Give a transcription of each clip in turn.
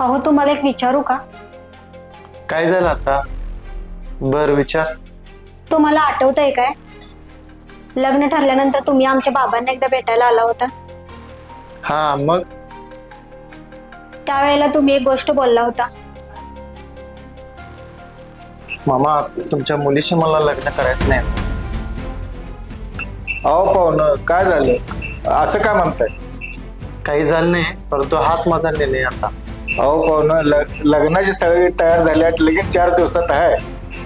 अहो तुम्हाला एक विचारू का? काय झालं आता? बर विचार. तुम्हाला आठवतंय काय, लग्न ठरल्यानंतर तुम्ही आमच्या बाबांना एकदा भेटायला आला होता? हा मग? त्यावेळेला तुम्ही एक गोष्ट बोलला होता. मामा, तुमच्या मुलीशी मला लग्न करायचं नाही. अहो पाहुणं, काय झालं असं काय म्हणताय? काही झालं नाही, परंतु हाच माझा निर्णय आता. अहो पाहुणं, लग्नाची सगळी तयार झाली आहे, लगेच 4 दिवसात आहे,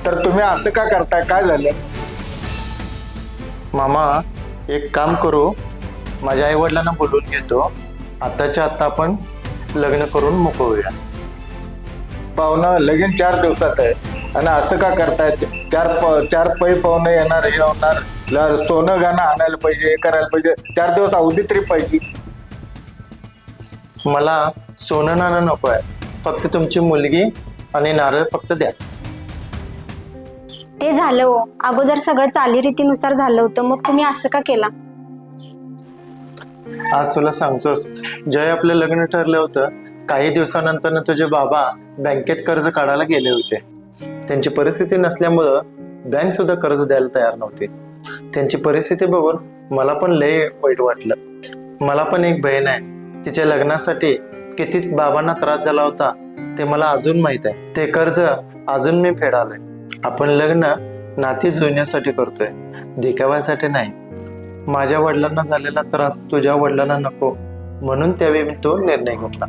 तर तुम्ही असं का करताय? काय झालं? मामा, एक काम करू, माझ्या आई वडिलांना बोलून घेतो, आताच्या आता आपण लग्न करून मोकळूया. पाहुणं, लगीन 4 दिवसात आहे आणि असं का करताय? चार पै पाहुणे येणार, हे होणार, सोनं गाणं आणायला पाहिजे, हे करायला पाहिजे, 4 दिवस अवधी तरी पाहिजे. मला सोनं नाणं नको आहे, फक्त तुमची मुलगी आणि नारळ फक्त द्या. ते झालं हो, अगोदर सगळं चालीरीतीनुसार झालं होतं, मग तुम्ही असं का केला? आज तुला सांगतोस, जय आपलं लग्न ठरलं होतं, काही दिवसानंतर तुझे बाबा बँकेत कर्ज काढायला गेले होते. त्यांची परिस्थिती नसल्यामुळं बँक सुद्धा कर्ज द्यायला तयार नव्हती. त्यांची परिस्थिती बघून मला पण लय वाईट वाटलं. मला पण एक बहीण आहे, तिच्या लग्नासाठी किती बाबांना त्रास झाला होता ते मला अजून माहित आहे. ते कर्ज अजून मी फेडालोय. आपण लग्न नाती जुळण्यासाठी करतोय, देखाव्यासाठी नाही. माझ्या वडिलांना झालेला त्रास तुझ्या वडिलांना नको, म्हणून त्यावेळी मी तो निर्णय घेतला.